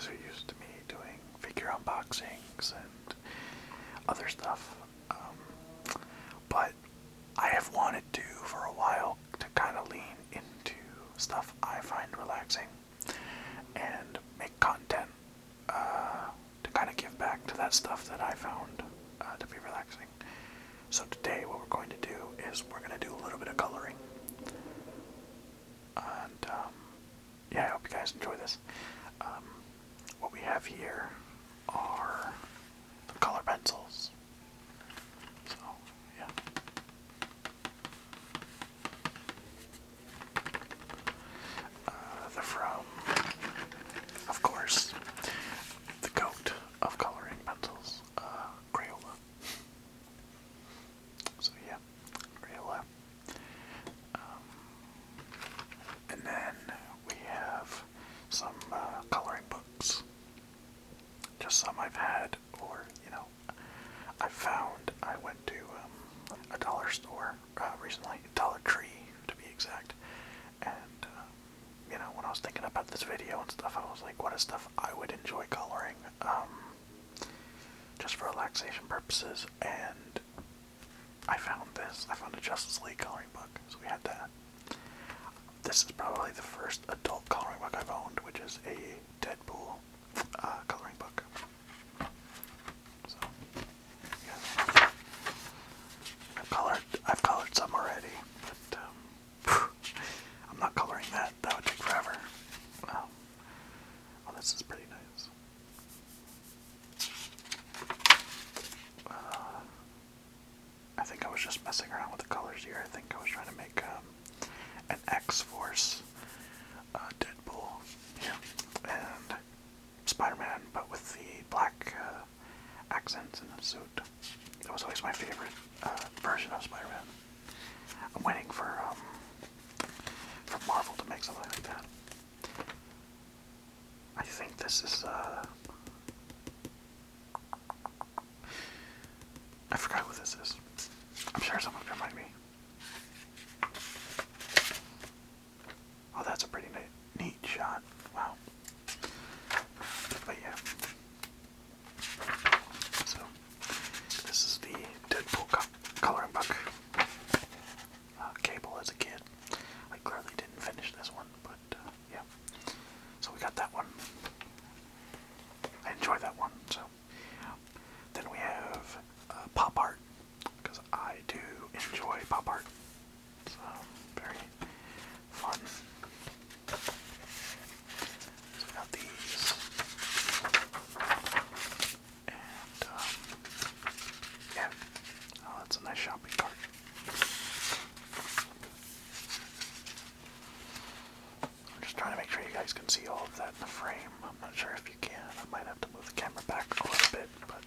guys are used to me doing figure unboxings and other stuff. But I have wanted to for a while to kind of lean into stuff I find relaxing and make content to kind of give back to that stuff that I found to be relaxing. So today what we're going to do is we're going to do a little bit of coloring. And yeah, I hope you guys enjoy this. What we have here are the color pencils. So, yeah. They're from, of course, the goat of coloring pencils, Crayola. So yeah, Crayola. And then we have some coloring books. Just some I've had, or, you know, I found. I went to a dollar store recently, Dollar Tree to be exact, and you know, when I was thinking about this video and stuff, I was like, what is stuff I would enjoy coloring, just for relaxation purposes, and I found this. I found a Justice League coloring book, so we had that. This is probably the first adult coloring book I've owned, which is a Deadpool coloring book. So, yeah. I've colored some already, but I'm not coloring that. That would take forever. Well, this is pretty nice. I think I was just messing around with the colors here. I think I was trying to make an X-Force Deadpool here, and Spider-Man, but with the black accents in the suit. That was always my favorite version of Spider-Man. I'm waiting for Marvel to make something like that. I think this is I forgot what this is. I'm sure someone can remind me. Oh, that's a pretty neat shot. Wow. But yeah. So, this is the Deadpool coloring book. Cable as a kid. I clearly didn't finish this one, but yeah. So we got that one. I enjoy that one. So then we have pop art, because I do enjoy pop art. It's very fun. So we got these, and yeah, oh, that's a nice shopping cart. I'm just trying to make sure you guys can see all of that in the frame. I'm not sure if you can. I might have to move the camera back a little bit, but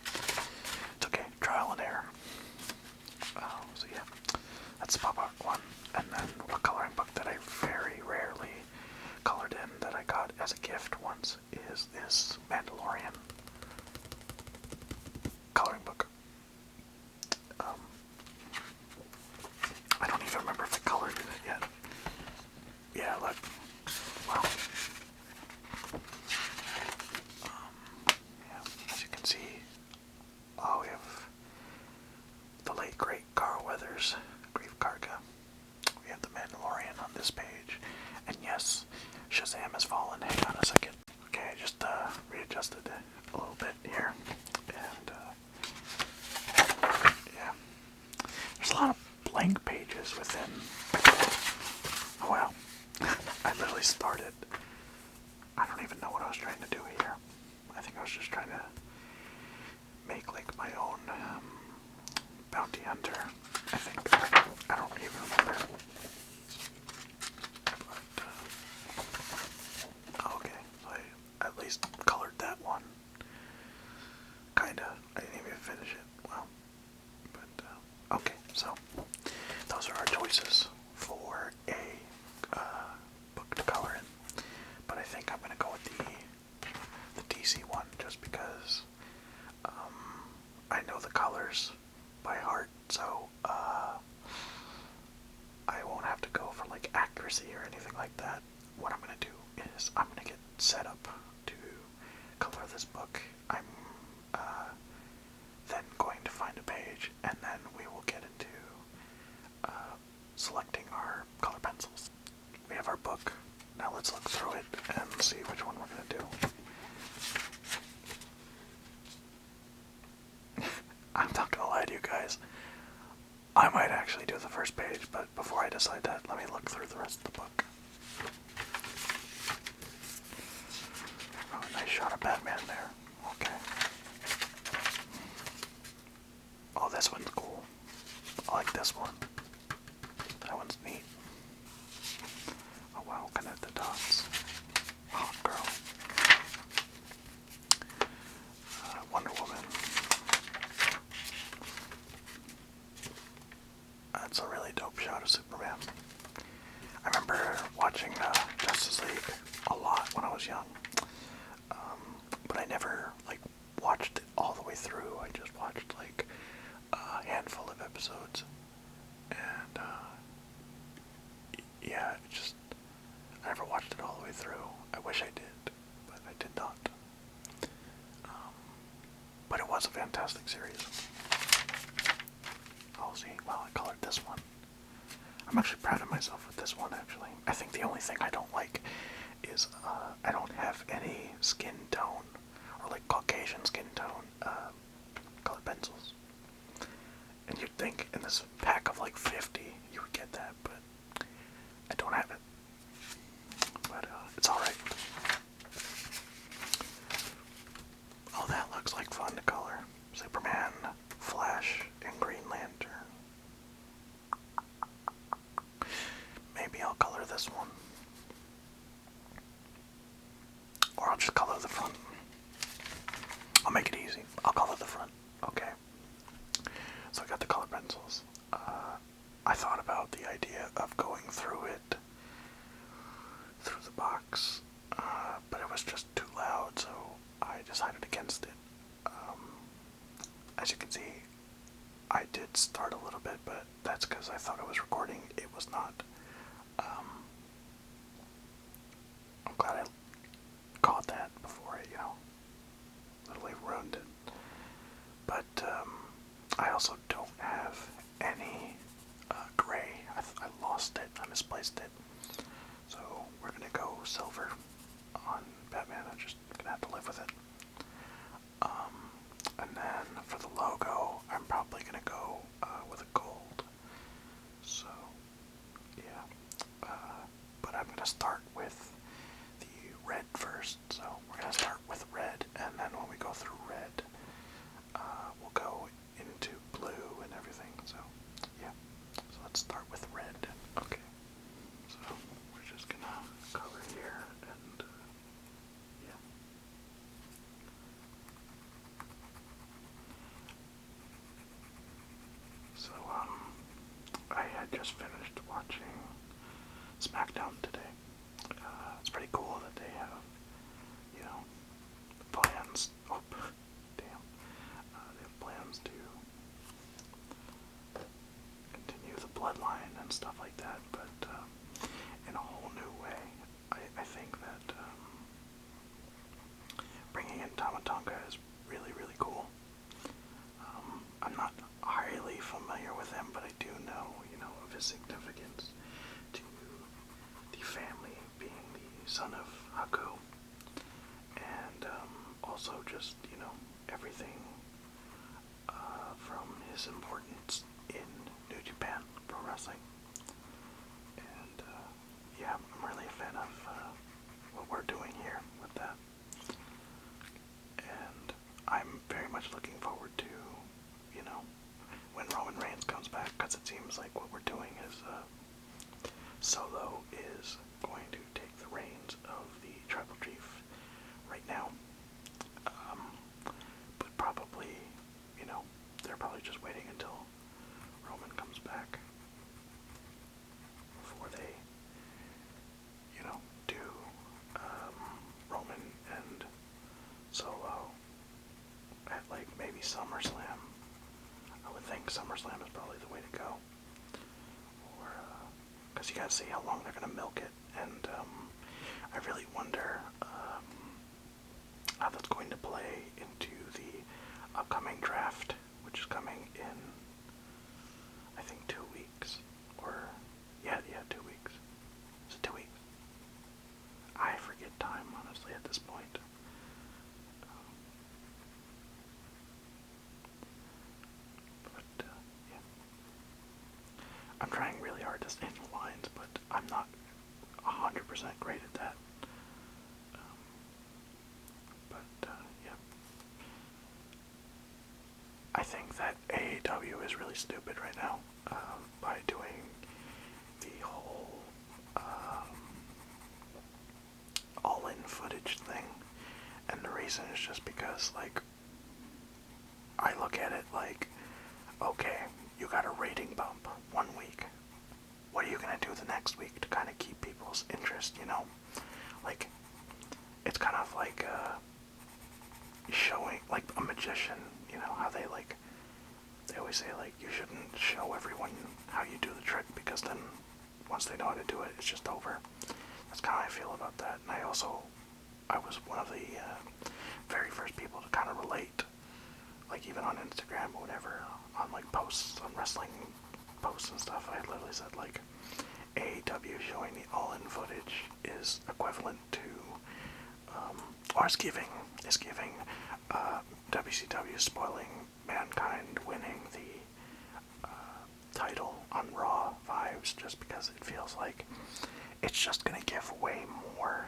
it's okay. Trial and error. So yeah, that's the pop art one. And then a coloring book that I very rarely colored in that I got as a gift once is this Mandalorian coloring book. I don't even remember if I colored in it yet. Yeah, look. Wow. Yeah, as you can see, oh, we have the late great Carl Weathers, Grief Karga. We have the Mandalorian on this page, and yes, Shazam has fallen. Hang on a second. Okay, I just readjusted a little bit here, and yeah, there's a lot of blank pages within. Oh wow, I literally started. I don't even know what I was trying to do here. I think I was just trying to make like my own bounty hunter. I think. I don't even remember. But okay, so I at least colored that one. Kinda. I didn't even finish it. Well, but okay. So those are our choices for a book to color in. But I think I'm gonna go with the DC one just because I know the colors by heart, so I won't have to go for like accuracy or anything like that. What I'm gonna do is I'm gonna get set up to this book, I'm then going to find a page, and then we will get into selecting our color pencils. We have our book. Now let's look through it and see which one we're going to do. I'm not going to lie to you guys. I might actually do the first page, but before I decide that, let me look through the rest of the book. Oh, nice shot of Batman there. Okay. Oh, this one's cool. I like this one. That one's neat. Oh wow, connect the dots. Hot girl. Wonder Woman. That's a really dope shot of Superman. I remember watching Justice League a lot when I was young. But I never, watched it all the way through. I just watched, a handful of episodes. And, yeah, I never watched it all the way through. I wish I did, but I did not. But it was a fantastic series. Oh, see, well, I colored this one. I'm actually proud of myself with this one, actually. I think the only thing I don't like is I don't have any skin tone, or Caucasian skin tone, colored pencils. And you'd think in this pack of 50 you would get that, but I don't have it. But it's alright. Oh, that looks like fun to color. Superman, Flash, and Green Lantern. Maybe I'll color this one. Or I'll just color the front. I'll make it easy. I'll color the front. Okay. So I got the color pencils. I thought about the idea of going through it, through the box, but it was just too loud, so I decided against it. As you can see, I did start a little bit, but that's because I thought I was recording. It was not. I'm glad I caught that before I, literally ruined it. But I also don't have any gray. I lost it. I misplaced it. So we're gonna go silver on Batman. I'm just gonna have to live with it. And then for the logo, I'm probably gonna go with a gold. So yeah. But I'm gonna start with the red first. So we're gonna start with red, and then when we go through red, we'll go into blue and everything. So yeah. So let's start with red. Okay. So we're just gonna color here and yeah. So I had just finished watching SmackDown today. It's pretty cool that they have, plans. Oh, damn. They have plans to continue the bloodline and stuff like that, but in a whole new way. I think that bringing in Tamatonga is really, really cool. I'm not highly familiar with him, but I do know, of his significance to the family, being the son of Haku, and also just, everything from his importance in New Japan Pro Wrestling. And yeah, I'm really a fan of what we're doing here with that. And I'm very much looking forward to, when Roman Reigns comes back, because it seems like what we're doing is Solo is going to take the reins of the Tribal Chief right now. But probably, they're probably just waiting until Roman comes back before they, do Roman and Solo at maybe SummerSlam. I would think SummerSlam is probably the way to go. Or, because you gotta see how long they're gonna milk it. And I really wonder how that's going to play into the upcoming draft, which is coming in, I think, 2 weeks. Or, yeah, 2 weeks. Is it 2 weeks? I forget time, honestly, at this point. But, yeah. I'm trying really hard to stay in the lines, but I'm not 100% great at that. Yeah. I think that AEW is really stupid right now by doing the whole all-in footage thing. And the reason is just because, like, I look at it like, okay, you got a rating bump 1 week. What are you going to do the next week to kind of keep people's interest, you know? Like, it's kind of like showing, like a magician, you know, how they always say, like, you shouldn't show everyone how you do the trick, because then once they know how to do it, it's just over. That's kind of how I feel about that. And I was one of the very first people to kind of relate, like, even on Instagram or whatever, on, like, posts, on wrestling posts and stuff. I literally said, like, AEW showing the all-in footage is equivalent to, or is giving WCW spoiling Mankind winning the title on Raw vibes, just because it feels like it's just going to give way more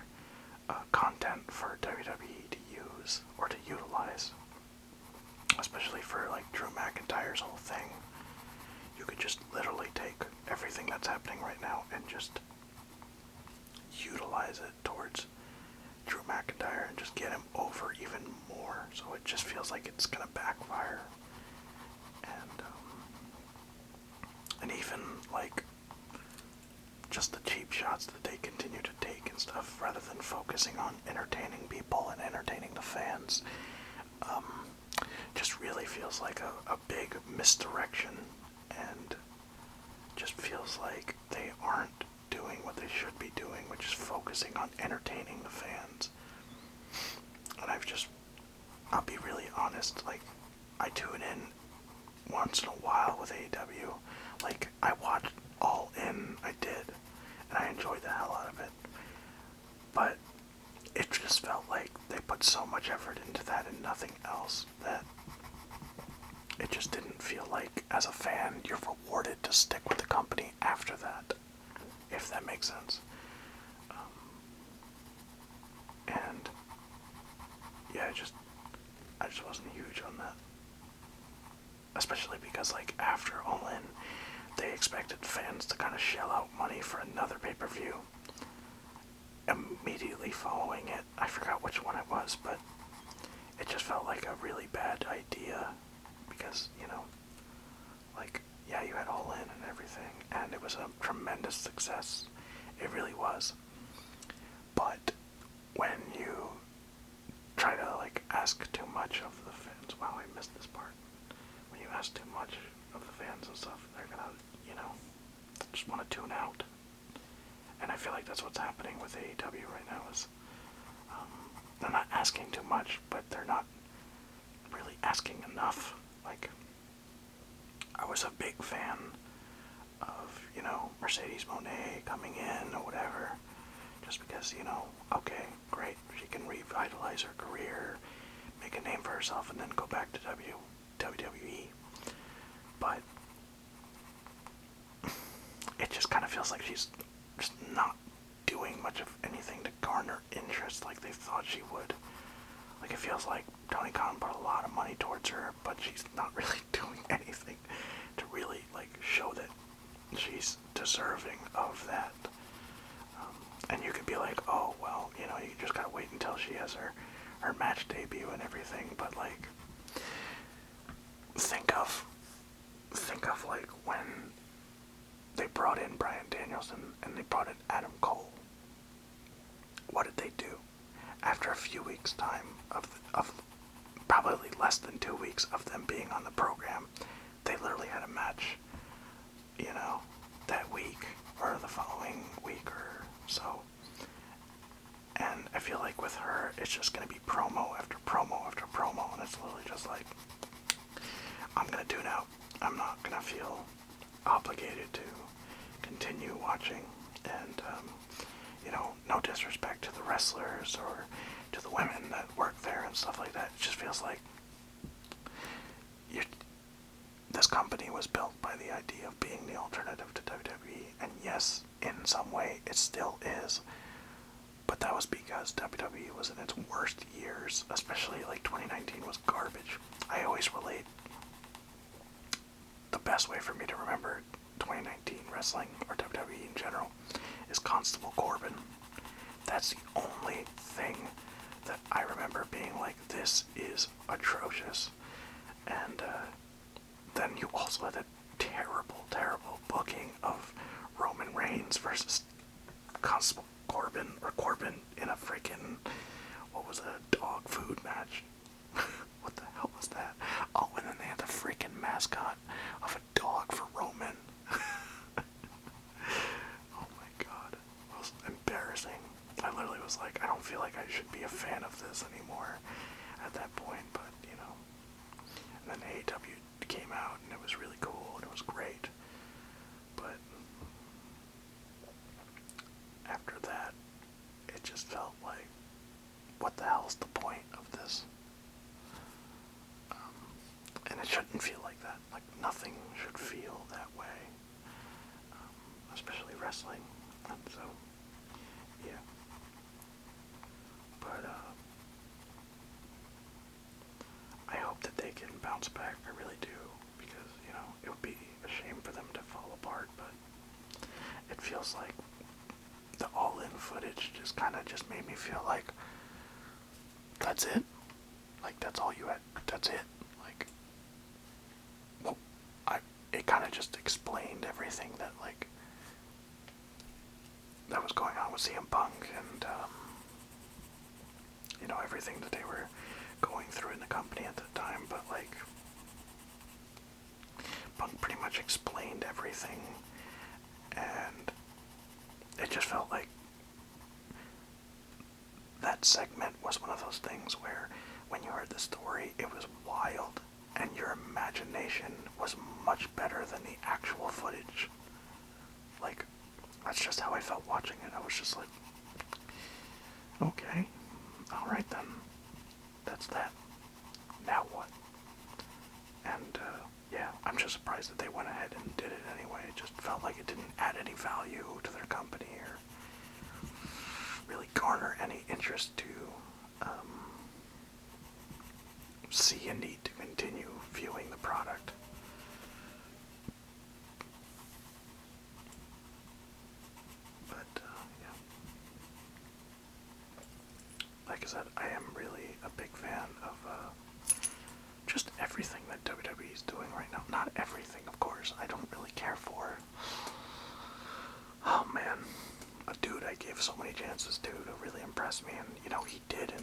content for WWE to use or to utilize, especially for, like, Drew McIntyre's whole thing. You could just literally take everything that's happening right now and just utilize it towards Drew McIntyre and just get him over even more. So it just feels like it's gonna backfire. And even, like, just the cheap shots that they continue to take and stuff, rather than focusing on entertaining people and entertaining the fans, just really feels like a big misdirection, and just feels like they aren't doing what they should be doing, which is focusing on entertaining the fans. And I'll be really honest, like, I tune in once in a while with AEW. Like, I watched All In, I did, and I enjoyed the hell out of it. But it just felt like they put so much effort into that and nothing else, that it just didn't feel like, as a fan, you're rewarded to stick with the company after that, if that makes sense. And yeah, I just wasn't huge on that. Especially because, like, after All In, they expected fans to kind of shell out money for another pay-per-view. Immediately following it, I forgot which one it was, but it just felt like a really bad idea, because, you know, like, yeah, you had All In and everything, and it was a tremendous success. It really was. But when you try to, like, ask too much of the fans, wow, I missed this part. When you ask too much of the fans and stuff, they're gonna, you know, just want to tune out. And I feel like that's what's happening with AEW right now, is they're not asking too much, but they're not really asking enough. Like, I was a big fan of, you know, Mercedes Moné coming in or whatever, just because, you know, okay, great, she can revitalize her career, make a name for herself, and then go back to WWE. But it just kind of feels like she's just not doing much of anything to garner interest like they thought she would. Like, it feels like Tony Khan put a lot of money towards her, but she's not really doing anything to really, like, show that she's deserving of that. And you could be like, oh, well, you know, you just gotta wait until she has her match debut and everything, but, like, think of, like, when they brought in Bryan Danielson and they brought in Adam Cole. What did they do? After a few weeks' time of probably less than 2 weeks of them being on the program, they literally had a match, you know, that week or the following week or so. And I feel like with her, it's just going to be promo after promo after promo, and it's literally just like, I'm going to tune out. I'm not going to feel obligated to continue watching. And, no disrespect to the wrestlers or to the women that work there and stuff like that. It just feels like this company was built by the idea of being the alternative to WWE, and yes, in some way, it still is. But that was because WWE was in its worst years, especially like 2019 was garbage. I always relate, the best way for me to remember 2019 wrestling, or WWE in general, is Constable Corbin. That's the only thing that I remember being like, this is atrocious. And then you also had a terrible, terrible booking of Roman Reigns versus Constable Corbin, or Corbin in a freaking, what was it, a dog food match? What the hell was that? Oh, and then they had the freaking mascot of a dog for Roman. Oh my god, it was embarrassing. I literally was like, I don't feel like I should be a fan of this anymore at that point, but, And then AEW came out, and it was really cool, and it was great. But after that, it just felt like, what the hell's the point of this? And it shouldn't feel like that. Like, nothing should feel that way. Especially wrestling. And so, yeah. But, I hope that they can bounce back. I really do. Because, it would be a shame for them to fall apart. But it feels like the all-in footage just kind of just made me feel like, that's it? Like, that's all you had? That's it? Like, well, it kind of just explained everything that, like, that was going on with CM Punk and, everything that they were going through in the company at the time, but, like, Punk pretty much explained everything, and it just felt like that segment was one of those things where, when you heard the story, it was wild, and your imagination was much better than the actual footage. Like, that's just how I felt watching it. I was just like, okay, alright then. That's that. Now what? And, yeah, I'm just surprised that they went ahead and did it anyway. It just felt like it didn't add any value to their company or really garner any interest to see a need to continue viewing the product. But, yeah. Like I said, I am really a big fan of just everything that WWE is doing right now. Not everything, of course. I don't really care for. Oh man, a dude I gave so many chances to really impress me, and he did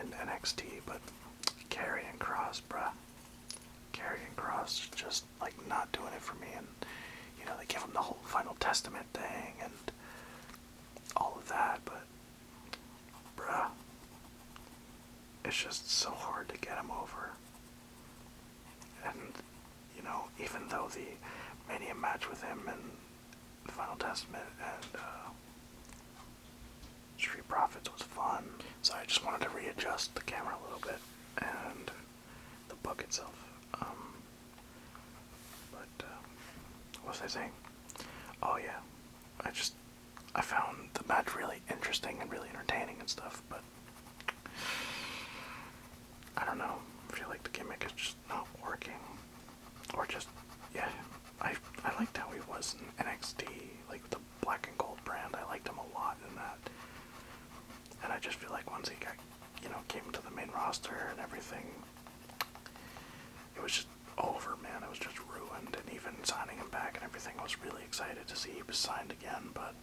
in NXT, but Karrion Kross, bruh. Karrion Kross just like not doing it for me, and they give him the whole Final Testament thing and all of that, but bruh, it's just so hard to get him over. And even though the Mania match with him and the Final Testament and Street Profits was fun, so I just wanted to readjust the camera a little bit and the book itself. But what was I saying? Oh yeah, I found the match really interesting and really entertaining and stuff, but I don't know, I feel like the gimmick is just not working. Or just, yeah, I liked how he was in NXT, like the black and gold brand. I liked him a lot in that. And I just feel like once he got, came to the main roster and everything, it was just over, man. It was just ruined. And even signing him back and everything, I was really excited to see he was signed again, but,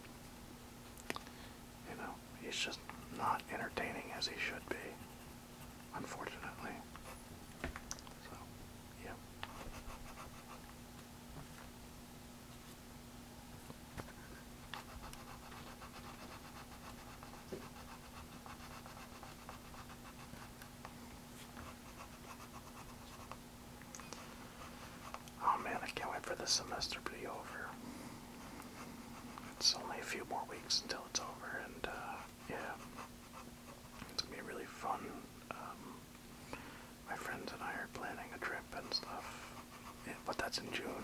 he's just not entertaining as he should be, unfortunately. So, yeah. this semester be over. It's only a few more weeks until it's over, and yeah, it's gonna be really fun. My friends and I are planning a trip and stuff, yeah, but that's in June.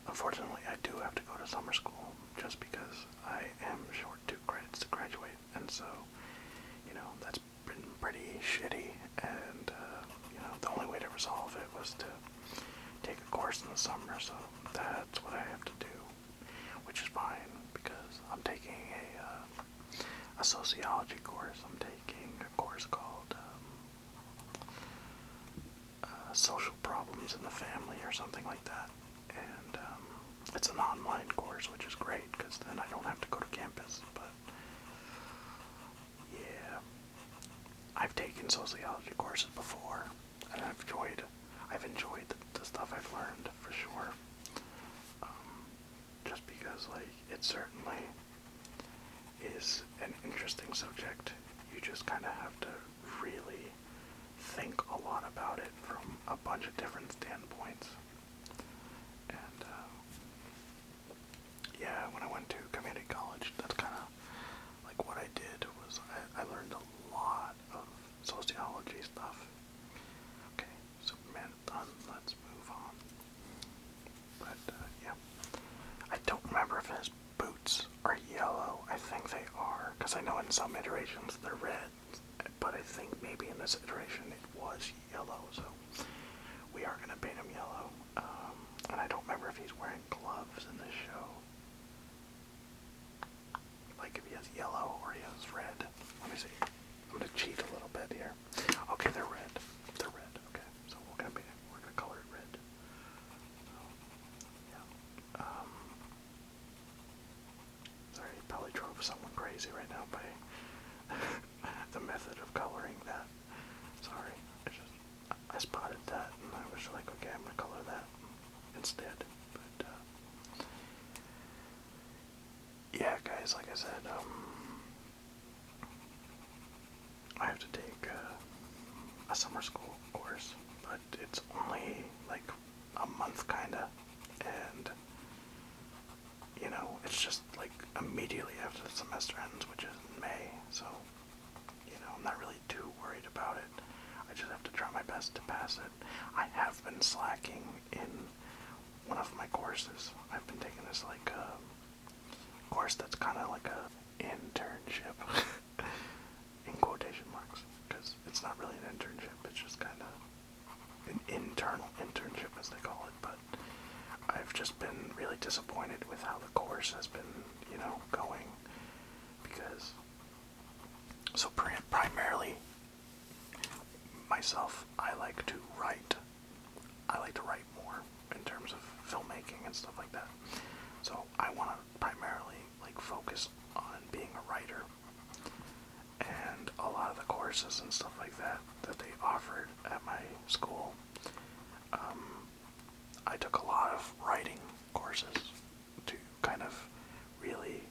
Unfortunately, I do have to go to summer school just because I am short 2 credits to graduate, and so, you know, that's been pretty shitty, and, you know, the only way to resolve it was to take a course in the summer, so that's what I have to do, which is fine, because I'm taking a sociology course. I'm taking a course called social problems in the family or something like that, and it's an online course, which is great, because then I don't have to go to campus, but yeah, I've taken sociology courses before, and I've enjoyed the stuff I've learned, for sure, just because, like, it certainly is an interesting subject. You just kind of have to really think a lot about it from a bunch of different standpoints. And yeah, when I went to community college, that's kind of like what I did. Was I learned a lot of sociology stuff. Okay, Superman done. Let's move on. But yeah, I don't remember if his boots are yellow. I think they are, because I know in some iterations they're red, but I think maybe in this iteration it was yellow, so we are going to paint him yellow. And I don't remember if he's wearing gloves in this show. Like if he has yellow or he has red. Let me see. I'm going to cheat a little bit here. Okay, they're red. They're red. Okay, so we're going to color it red. So, yeah. Sorry, probably drove someone crazy right now by the method of coloring that. Sorry, I spotted that and I was like, okay, I'm gonna color that instead. But yeah, guys, like I said, I have to take a summer school course, but it's only like a month, kinda, and you know, it's just like immediately after the semester ends, which is in May, so, you know, I'm not really too worried about it. I just have to try my best to pass it. I have been slacking in one of my courses. I've been taking this, like, course that's kind of like a internship, in quotation marks, because it's not really an internship, it's just kind of an internal internship, as they call it, but I've just been really disappointed with how the course has been, you know, going, because, so primarily, myself, I like to write more in terms of filmmaking and stuff like that, so I want to primarily, like, focus on being a writer, and a lot of the courses and stuff like that they offered at my school, I took a lot of writing courses to kind of really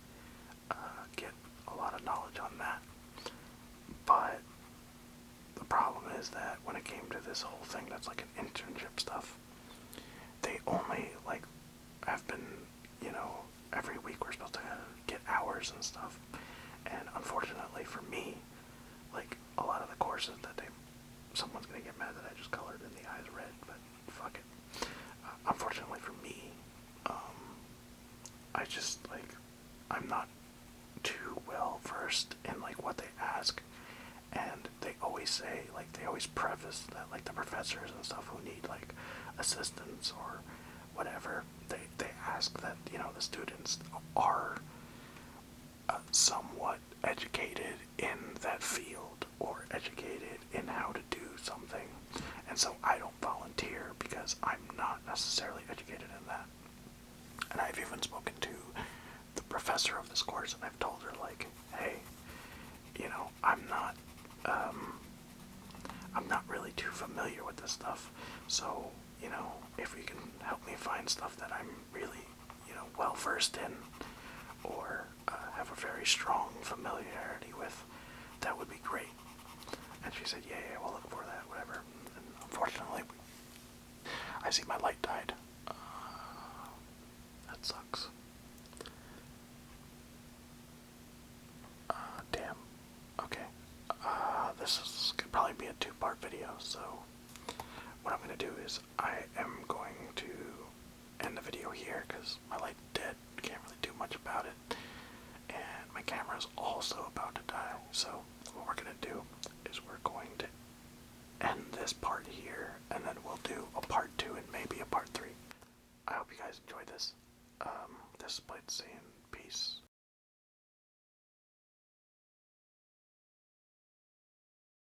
get a lot of knowledge on that. But the problem is that when it came to this whole thing that's like an internship stuff, they only, like, have been, you know, every week we're supposed to get hours and stuff. And unfortunately for me, like, a lot of the courses that someone's gonna get mad that I just colored in the eyes red, but fuck it. Unfortunately for me, I just, like, I'm not too well versed in, like, what they ask, and they always say, like, they always preface that, like, the professors and stuff who need, like, assistants or whatever, they ask that, you know, the students are somewhat educated in that field, or educated in how to do something, and so I don't volunteer because I'm not necessarily educated in that. And I've even spoken to the professor of this course, and I've told her, like, hey, you know, I'm not really too familiar with this stuff, so, you know, if you can help me find stuff that I'm really, you know, well versed in, or have a very strong familiarity with, that would be great. And she said, yeah, we'll look for that, whatever. And unfortunately, I see my light died. short video. So what I'm going to do is I am going to end the video here because my light's dead. Can't really do much about it. And my camera is also about to die. So what we're going to do is we're going to end this part here, and then we'll do a part 2 and maybe a part 3. I hope you guys enjoyed this. This is Blitz saying peace.